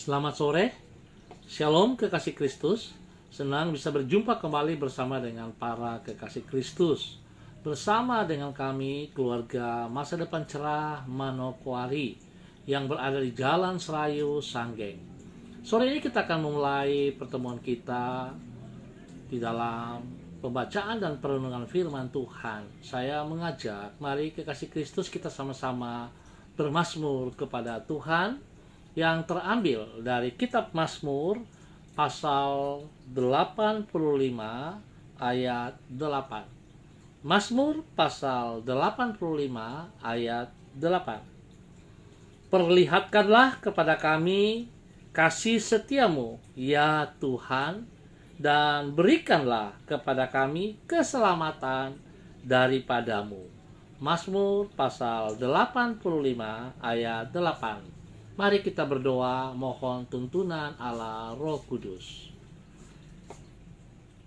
Selamat sore, Shalom kekasih Kristus. Senang bisa berjumpa kembali bersama dengan para kekasih Kristus. Bersama dengan kami, keluarga Masa Depan Cerah Manokwari yang berada di Jalan Serayu, Sanggeng. Sore ini kita akan memulai pertemuan kita di dalam pembacaan dan perenungan firman Tuhan. Saya mengajak, mari kekasih Kristus kita sama-sama bermazmur kepada Tuhan yang terambil dari kitab Mazmur pasal 85 ayat 8. Mazmur pasal 85 ayat 8. Perlihatkanlah kepada kami kasih setiamu, ya Tuhan, dan berikanlah kepada kami keselamatan daripadamu. Mazmur pasal 85 ayat 8. Mari kita berdoa mohon tuntunan Allah Roh Kudus.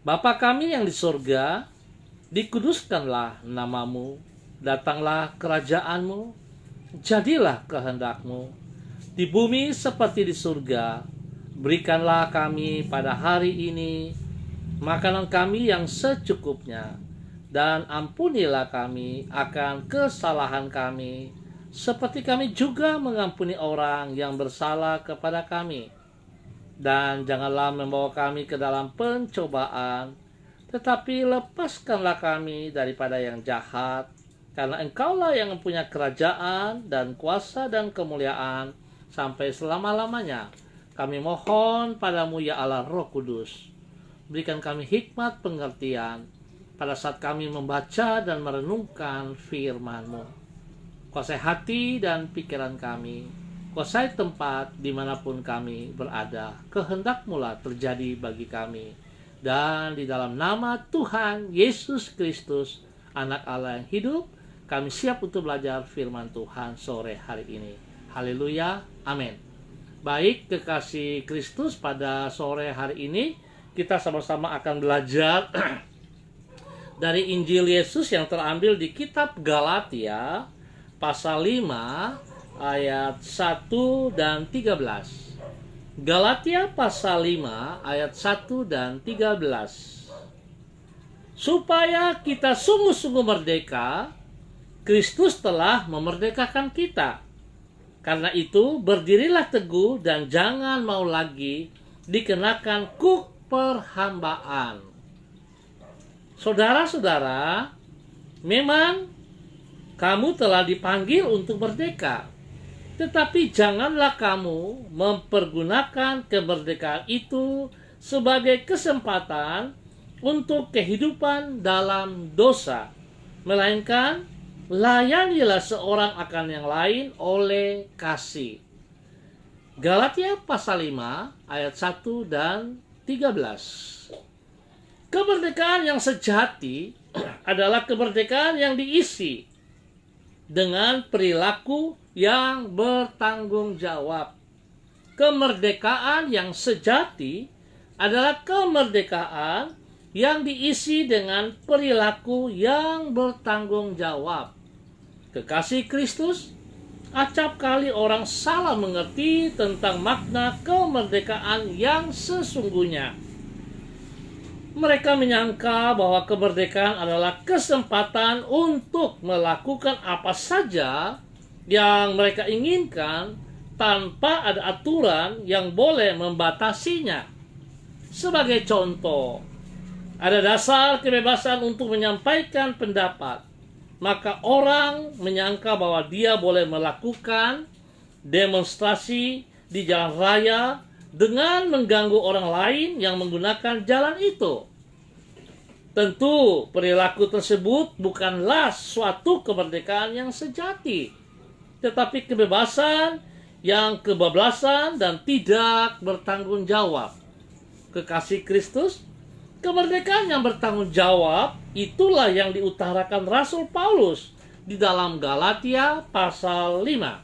Bapa kami yang di surga, dikuduskanlah namamu, datanglah kerajaanmu, jadilah kehendakmu, di bumi seperti di surga. Berikanlah kami pada hari ini makanan kami yang secukupnya, dan ampunilah kami akan kesalahan kami, seperti kami juga mengampuni orang yang bersalah kepada kami. Dan janganlah membawa kami ke dalam pencobaan, tetapi lepaskanlah kami daripada yang jahat, karena Engkaulah yang mempunyai kerajaan dan kuasa dan kemuliaan sampai selama-lamanya. Kami mohon padamu ya Allah Roh Kudus, berikan kami hikmat pengertian pada saat kami membaca dan merenungkan firman-Mu. Kuasai hati dan pikiran kami, kuasai tempat dimanapun kami berada. Kehendak-Mu lah terjadi bagi kami. Dan di dalam nama Tuhan Yesus Kristus, Anak Allah yang hidup, kami siap untuk belajar firman Tuhan sore hari ini. Haleluya, amin. Baik kekasih Kristus, pada sore hari ini kita sama-sama akan belajar dari Injil Yesus yang terambil di kitab Galatia pasal 5 ayat 1 dan 13. Galatia pasal 5 ayat 1 dan 13. Supaya kita sungguh-sungguh merdeka, Kristus telah memerdekakan kita. Karena itu berdirilah teguh dan jangan mau lagi dikenakan kuk perhambaan. Saudara-saudara, memang kamu telah dipanggil untuk merdeka, tetapi janganlah kamu mempergunakan kemerdekaan itu sebagai kesempatan untuk kehidupan dalam dosa, melainkan layanilah seorang akan yang lain oleh kasih. Galatia pasal 5 ayat 1 dan 13. Kemerdekaan yang sejati adalah kemerdekaan yang diisi dengan perilaku yang bertanggung jawab. Kemerdekaan yang sejati adalah kemerdekaan yang diisi dengan perilaku yang bertanggung jawab. Kekasih Kristus, acap kali orang salah mengerti tentang makna kemerdekaan yang sesungguhnya. Mereka menyangka bahwa kemerdekaan adalah kesempatan untuk melakukan apa saja yang mereka inginkan tanpa ada aturan yang boleh membatasinya. Sebagai contoh, ada dasar kebebasan untuk menyampaikan pendapat. Maka orang menyangka bahwa dia boleh melakukan demonstrasi di jalan raya dengan mengganggu orang lain yang menggunakan jalan itu. Tentu perilaku tersebut bukanlah suatu kemerdekaan yang sejati, tetapi kebebasan yang kebablasan dan tidak bertanggung jawab. Kekasih Kristus, kemerdekaan yang bertanggung jawab itulah yang diutarakan Rasul Paulus di dalam Galatia pasal 5.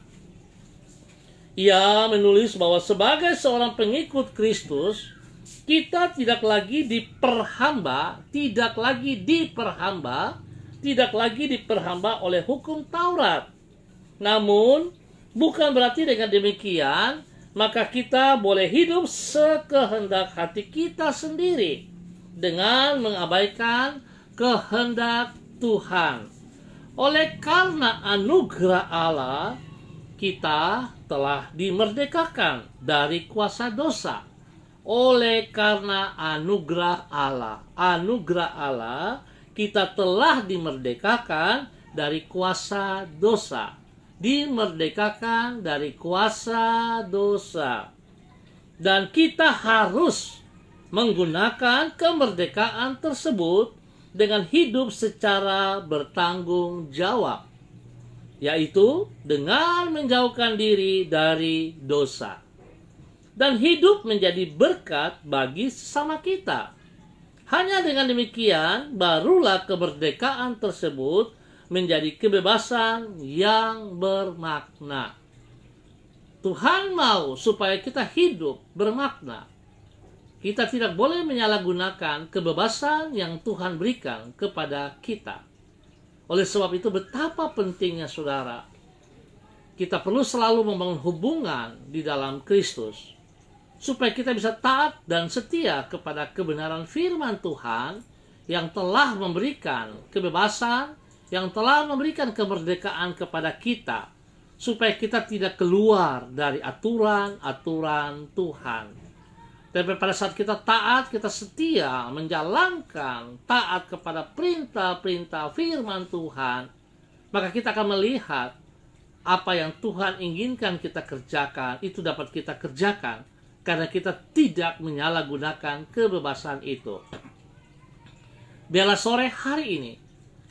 Ia menulis bahwa sebagai seorang pengikut Kristus, kita tidak lagi diperhamba oleh hukum Taurat. Namun, bukan berarti dengan demikian maka kita boleh hidup sekehendak hati kita sendiri dengan mengabaikan kehendak Tuhan. Oleh karena anugerah Allah, kita telah dimerdekakan dari kuasa dosa. Oleh karena anugerah Allah, kita telah dimerdekakan dari kuasa dosa. Dimerdekakan dari kuasa dosa. Dan kita harus menggunakan kemerdekaan tersebut dengan hidup secara bertanggung jawab, yaitu dengan menjauhkan diri dari dosa dan hidup menjadi berkat bagi sesama kita. Hanya dengan demikian barulah kemerdekaan tersebut menjadi kebebasan yang bermakna. Tuhan mau supaya kita hidup bermakna. Kita tidak boleh menyalahgunakan kebebasan yang Tuhan berikan kepada kita. Oleh sebab itu betapa pentingnya saudara, kita perlu selalu membangun hubungan di dalam Kristus, supaya kita bisa taat dan setia kepada kebenaran firman Tuhan yang telah memberikan kebebasan, yang telah memberikan kemerdekaan kepada kita, supaya kita tidak keluar dari aturan-aturan Tuhan. Dan pada saat kita taat, kita setia menjalankan taat kepada perintah-perintah firman Tuhan, maka kita akan melihat apa yang Tuhan inginkan kita kerjakan, itu dapat kita kerjakan, karena kita tidak menyalahgunakan kebebasan itu. Biarlah sore hari ini,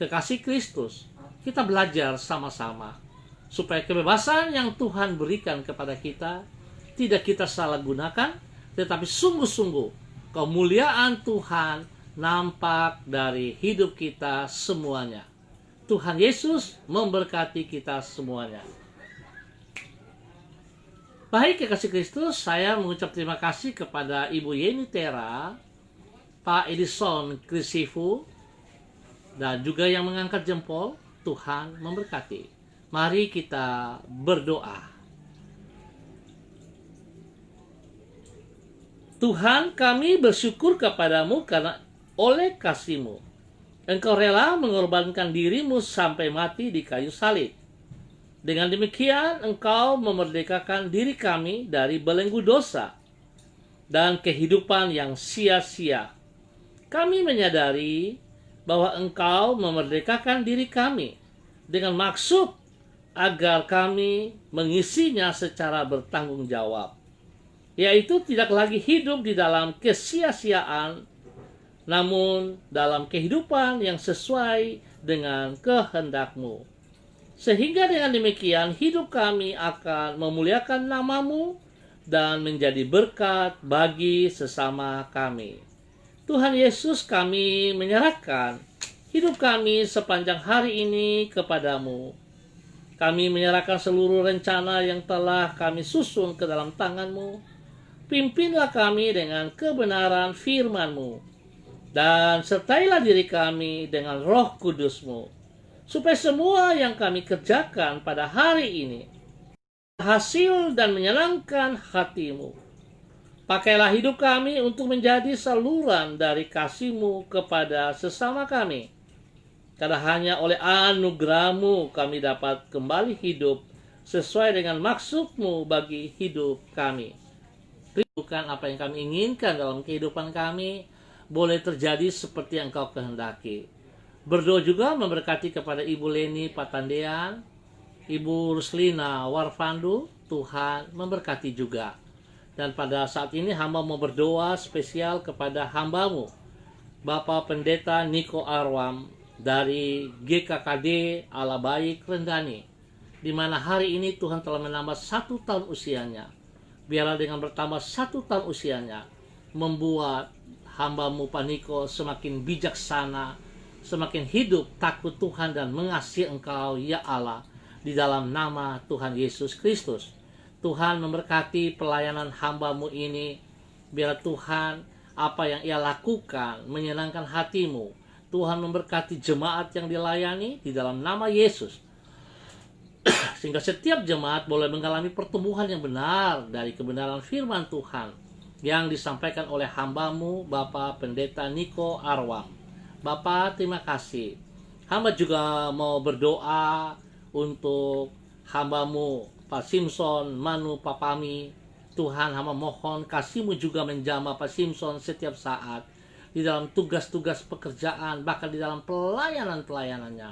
kekasih Kristus, kita belajar sama-sama, supaya kebebasan yang Tuhan berikan kepada kita, tidak kita salah gunakan, tetapi sungguh-sungguh kemuliaan Tuhan nampak dari hidup kita semuanya. Tuhan Yesus memberkati kita semuanya. Baik kekasih Kristus, saya mengucap terima kasih kepada Ibu Yeni Tera, Pak Edison Krisifu, dan juga yang mengangkat jempol. Tuhan memberkati. Mari kita berdoa. Tuhan, kami bersyukur kepadamu karena oleh kasih-Mu, Engkau rela mengorbankan diri-Mu sampai mati di kayu salib. Dengan demikian, Engkau memerdekakan diri kami dari belenggu dosa dan kehidupan yang sia-sia. Kami menyadari bahwa Engkau memerdekakan diri kami dengan maksud agar kami mengisinya secara bertanggung jawab, yaitu tidak lagi hidup di dalam kesia-siaan, namun dalam kehidupan yang sesuai dengan kehendak-Mu. Sehingga dengan demikian hidup kami akan memuliakan nama-Mu dan menjadi berkat bagi sesama kami. Tuhan Yesus, kami menyerahkan hidup kami sepanjang hari ini kepadamu. Kami menyerahkan seluruh rencana yang telah kami susun ke dalam tangan-Mu. Pimpinlah kami dengan kebenaran firman-Mu, dan sertailah diri kami dengan Roh Kudus-Mu, supaya semua yang kami kerjakan pada hari ini berhasil dan menyenangkan hati-Mu. Pakailah hidup kami untuk menjadi saluran dari kasih-Mu kepada sesama kami, karena hanya oleh anugerah-Mu kami dapat kembali hidup sesuai dengan maksud-Mu bagi hidup kami. Bukan apa yang kami inginkan dalam kehidupan kami boleh terjadi seperti yang Engkau kehendaki. Berdoa juga memberkati kepada Ibu Leni Patandean, Ibu Ruslina Warfandu, Tuhan memberkati juga. Dan pada saat ini hamba mau berdoa spesial kepada hamba-Mu, Bapak Pendeta Niko Arwam dari GKKD Allah Baik Rendani, di mana hari ini Tuhan telah menambah 1 tahun usianya. Biarlah dengan bertambah 1 tahun usianya, membuat hamba-Mu Pak Niko semakin bijaksana, semakin hidup takut Tuhan dan mengasihi Engkau ya Allah, di dalam nama Tuhan Yesus Kristus. Tuhan memberkati pelayanan hamba-Mu ini. Biar Tuhan apa yang ia lakukan menyenangkan hati-Mu. Tuhan memberkati jemaat yang dilayani di dalam nama Yesus. sehingga setiap jemaat boleh mengalami pertumbuhan yang benar dari kebenaran firman Tuhan yang disampaikan oleh hamba-Mu Bapak Pendeta Niko Arwam. Bapak, terima kasih. Hamba juga mau berdoa untuk hamba-Mu Pak Simpson Manu Papami. Tuhan, hamba mohon kasih-Mu juga menjamah Pak Simpson setiap saat di dalam tugas-tugas pekerjaan, bahkan di dalam pelayanan-pelayanannya.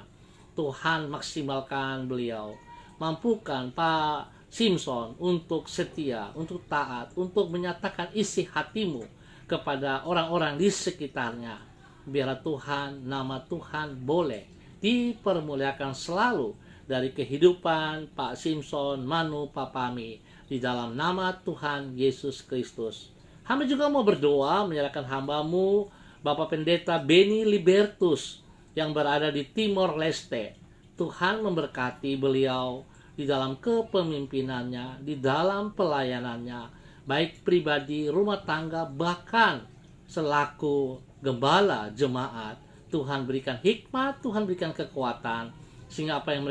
Tuhan, maksimalkan beliau. Mampukan Pak Simpson untuk setia, untuk taat, untuk menyatakan isi hati-Mu kepada orang-orang di sekitarnya. Biarlah Tuhan, nama Tuhan boleh dipermuliakan selalu dari kehidupan Pak Simpson Manu Papami di dalam nama Tuhan Yesus Kristus. Hamba juga mau berdoa menyerahkan hamba-Mu Bapak Pendeta Beni Libertus yang berada di Timor Leste. Tuhan memberkati beliau di dalam kepemimpinannya, di dalam pelayanannya, baik pribadi, rumah tangga, bahkan selaku gembala jemaat. Tuhan berikan hikmat, Tuhan berikan kekuatan, sehingga apa yang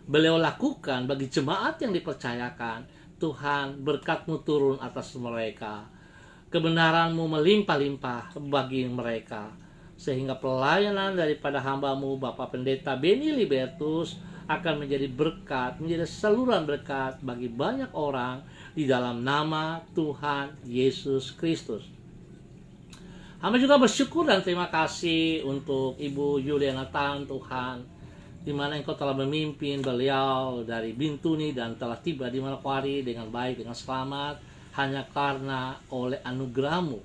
beliau lakukan bagi jemaat yang dipercayakan, Tuhan berkat-Mu turun atas mereka. Kebenaran-Mu melimpah-limpah bagi mereka, sehingga pelayanan daripada hamba-Mu Bapak Pendeta Beni Libertus akan menjadi berkat, menjadi saluran berkat bagi banyak orang di dalam nama Tuhan Yesus Kristus. Hamba juga bersyukur dan terima kasih untuk Ibu Yuliana Tan, Tuhan, di mana Engkau telah memimpin beliau dari Bintuni dan telah tiba di Manokwari dengan baik, dengan selamat, hanya karena oleh anugerah-Mu,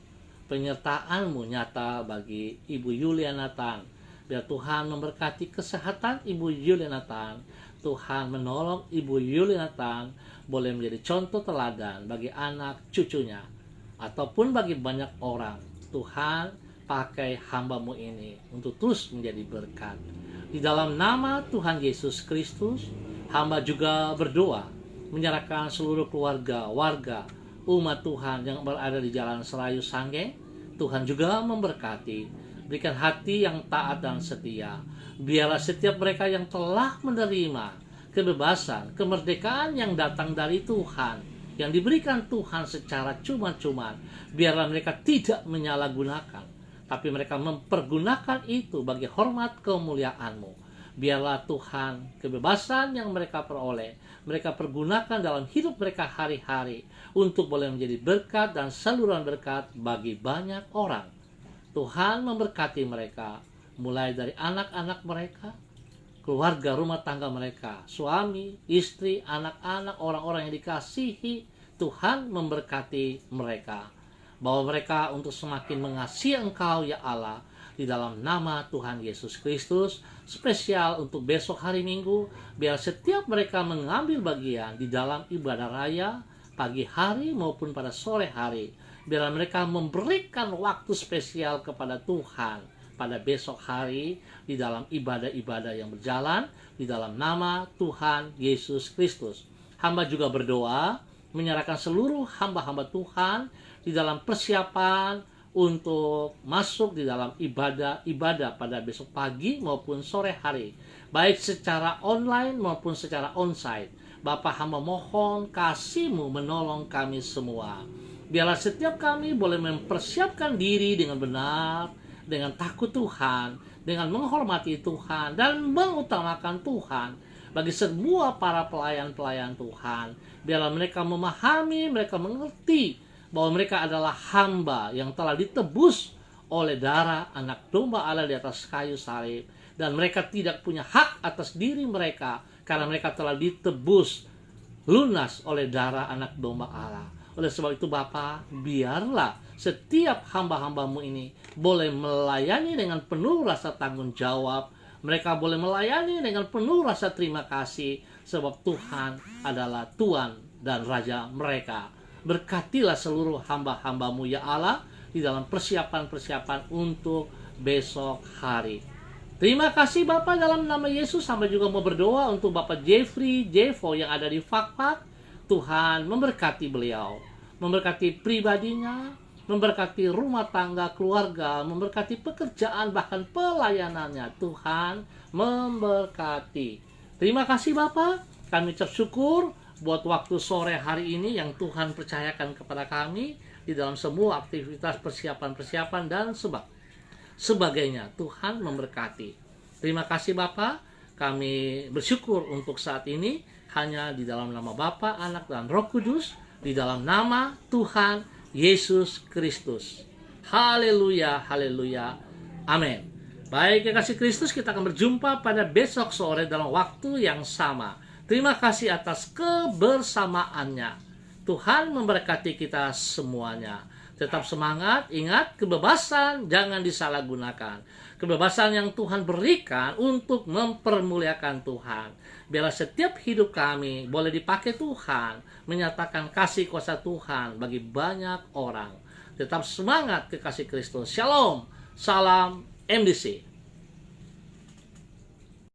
penyertaan-Mu nyata bagi Ibu Yuliana Tan. Biar Tuhan memberkati kesehatan Ibu Yuliana Tan. Tuhan menolong Ibu Yuliana Tan boleh menjadi contoh teladan bagi anak cucunya ataupun bagi banyak orang. Tuhan pakai hamba-Mu ini untuk terus menjadi berkat. Di dalam nama Tuhan Yesus Kristus, hamba juga berdoa menyerahkan seluruh keluarga, warga, umat Tuhan yang berada di Jalan Serayu Sanggeng. Tuhan juga memberkati. Berikan hati yang taat dan setia. Biarlah setiap mereka yang telah menerima kebebasan, kemerdekaan yang datang dari Tuhan, yang diberikan Tuhan secara cuma-cuma, biarlah mereka tidak menyalahgunakan, tapi mereka mempergunakan itu bagi hormat kemuliaan-Mu. Biarlah Tuhan, kebebasan yang mereka peroleh, mereka pergunakan dalam hidup mereka hari-hari untuk boleh menjadi berkat dan saluran berkat bagi banyak orang. Tuhan memberkati mereka, mulai dari anak-anak mereka, keluarga rumah tangga mereka, suami, istri, anak-anak, orang-orang yang dikasihi. Tuhan memberkati mereka, bawa mereka untuk semakin mengasihi Engkau ya Allah, di dalam nama Tuhan Yesus Kristus. Spesial untuk besok hari Minggu, biar setiap mereka mengambil bagian di dalam ibadah raya pagi hari maupun pada sore hari. Biar mereka memberikan waktu spesial kepada Tuhan pada besok hari di dalam ibadah-ibadah yang berjalan di dalam nama Tuhan Yesus Kristus. Hamba juga berdoa menyerahkan seluruh hamba-hamba Tuhan di dalam persiapan untuk masuk di dalam ibadah pada besok pagi maupun sore hari, baik secara online maupun secara onsite. Bapa, hamba mohon kasih-Mu menolong kami semua. Biarlah setiap kami boleh mempersiapkan diri dengan benar, dengan takut Tuhan, dengan menghormati Tuhan, dan mengutamakan Tuhan bagi semua para pelayan-pelayan Tuhan. Biarlah mereka memahami, mereka mengerti bahwa mereka adalah hamba yang telah ditebus oleh darah anak domba Allah di atas kayu salib. Dan mereka tidak punya hak atas diri mereka karena mereka telah ditebus lunas oleh darah anak domba Allah. Oleh sebab itu Bapa, biarlah setiap hamba-hamba-Mu ini boleh melayani dengan penuh rasa tanggung jawab. Mereka boleh melayani dengan penuh rasa terima kasih, sebab Tuhan adalah Tuhan dan Raja mereka. Berkatilah seluruh hamba-hamba-Mu ya Allah di dalam persiapan-persiapan untuk besok hari. Terima kasih Bapa, dalam nama Yesus. Hamba juga mau berdoa untuk Bapak Jeffrey Jevo yang ada di Fakfak. Tuhan memberkati beliau, memberkati pribadinya, memberkati rumah tangga, keluarga, memberkati pekerjaan, bahkan pelayanannya. Tuhan memberkati. Terima kasih Bapa. Kami bersyukur buat waktu sore hari ini yang Tuhan percayakan kepada kami di dalam semua aktivitas persiapan-persiapan dan sebagainya. Tuhan memberkati. Terima kasih Bapa. Kami bersyukur untuk saat ini hanya di dalam nama Bapa, Anak, dan Roh Kudus, di dalam nama Tuhan Yesus Kristus. Haleluya, haleluya, amin. Baik, kekasih Kristus, kita akan berjumpa pada besok sore dalam waktu yang sama. Terima kasih atas kebersamaannya. Tuhan memberkati kita semuanya. Tetap semangat, ingat kebebasan jangan disalahgunakan. Kebebasan yang Tuhan berikan untuk mempermuliakan Tuhan. Biarlah setiap hidup kami boleh dipakai Tuhan, menyatakan kasih kuasa Tuhan bagi banyak orang. Tetap semangat kekasih Kristus. Shalom, salam MDC.